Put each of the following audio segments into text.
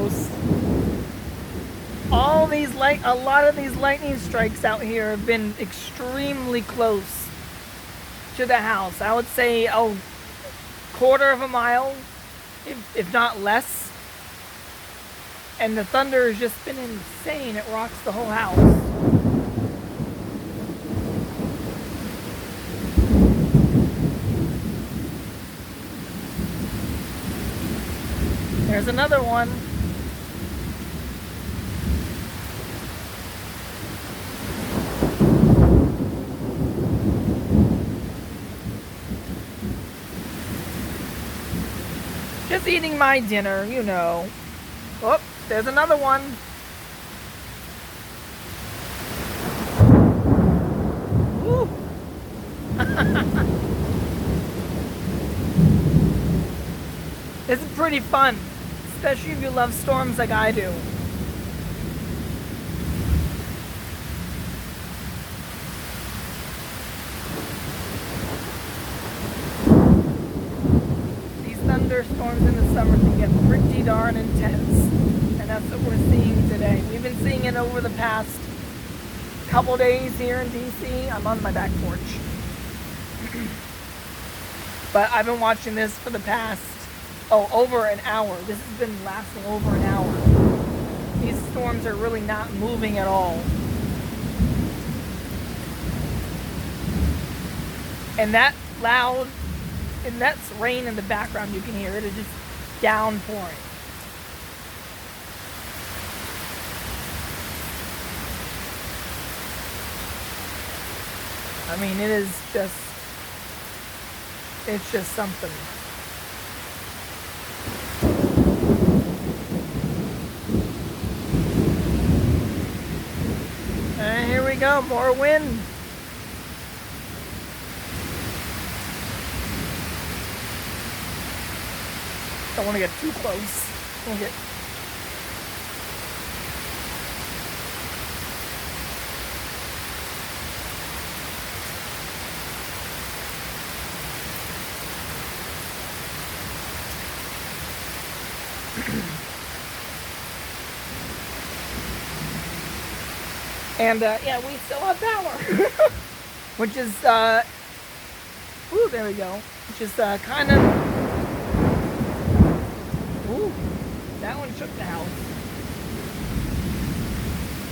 close. A lot of these lightning strikes out here have been extremely close to the house. I would say a quarter of a mile, if not less. And the thunder has just been insane. It rocks the whole house. There's another one. Just eating my dinner, you know. Oh, there's another one. Woo. This is pretty fun, especially if you love storms like I do. Thunderstorms in the summer can get pretty darn intense, and that's what we're seeing today. We've been seeing it over the past couple days here in DC. I'm on my back porch. But I've been watching this for the past, over an hour. This has been lasting over an hour. These storms are really not moving at all. And that loud, and that's rain in the background, you can hear it. It's just downpouring. I mean, it's just something. And here we go, more wind. Don't want to get too close. And yeah, we still have power, which is there we go. Which is kind of. Ooh, that one shook the house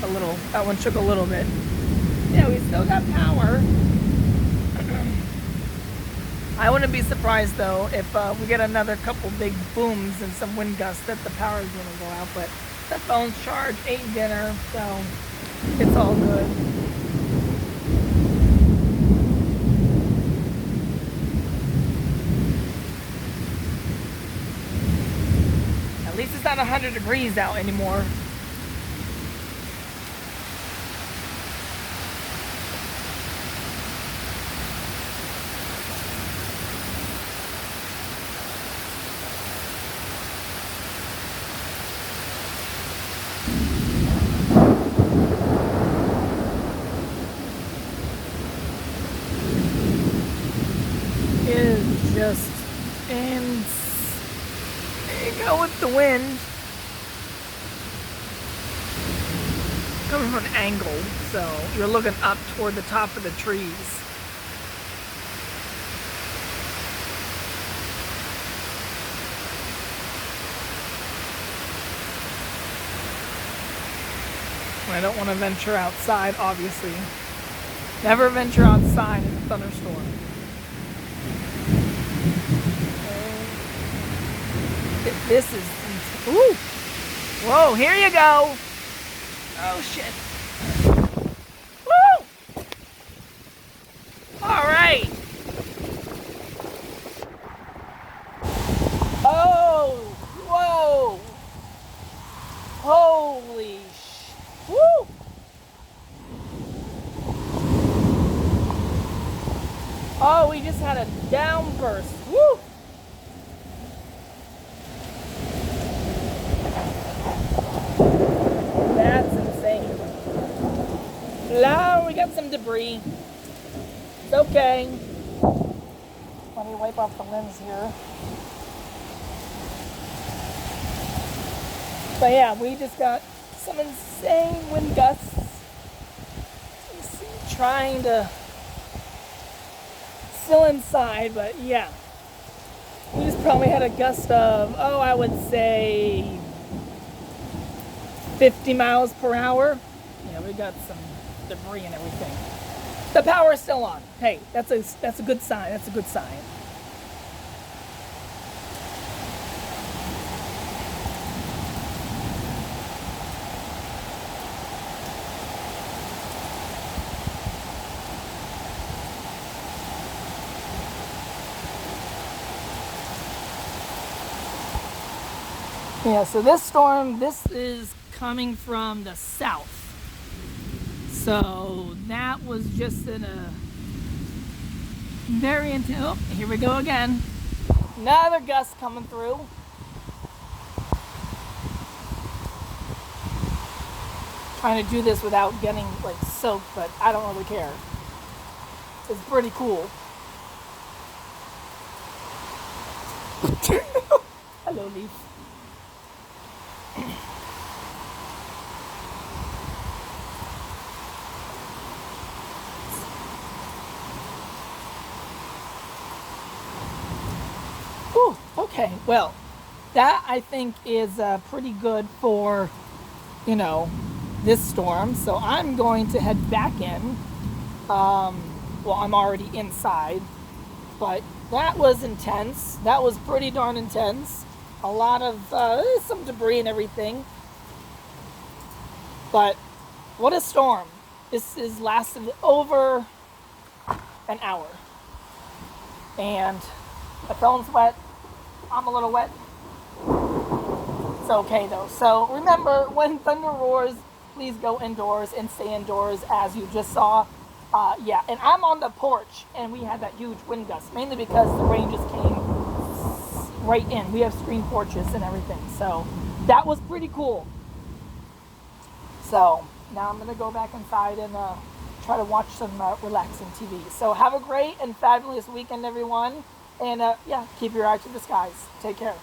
a little. That one shook a little bit. Yeah, we still got power. I wouldn't be surprised though if we get another couple big booms and some wind gusts that the power is going to go out. But the phone's charged, ate dinner, so it's all good. At least it's not 100 degrees out anymore. It is just insane. Go with the wind. Coming from an angle, so you're looking up toward the top of the trees. I don't want to venture outside, obviously. Never venture outside in a thunderstorm. This is, ooh, whoa, here you go. Oh shit. Woo! All right. Oh, whoa. Holy sh, woo. Oh, we just had a downburst. Woo. That's insane. Now we got some debris. It's okay. Let me wipe off the lens here. But yeah, we just got some insane wind gusts. Let's see, trying to still inside, but yeah. We just probably had a gust of, oh, I would say 50 miles per hour. Yeah, we got some debris and everything. The power is still on. Hey, that's a good sign. That's a good sign. Yeah, so this storm, this is coming from the south. So that was just in a very intense, oh, here we go again. Another gust coming through. Trying to do this without getting like soaked, but I don't really care. It's pretty cool. Hello, Leaf. Whew, okay, well, that I think is pretty good for, you know, this storm. So I'm going to head back in. Well, I'm already inside, but that was intense. That was pretty darn intense. A lot of some debris and everything. But what a storm. This has lasted over an hour. And the phone's wet. I'm a little wet. It's okay though. So remember, when thunder roars, please go indoors and stay indoors, as you just saw. Yeah, and I'm on the porch, and we had that huge wind gust, mainly because the rain just came right in. We have screen porches and everything, so that was pretty cool. So now I'm gonna go back inside and try to watch some relaxing TV. So have a great and fabulous weekend, everyone, and yeah, keep your eye to the skies. Take care.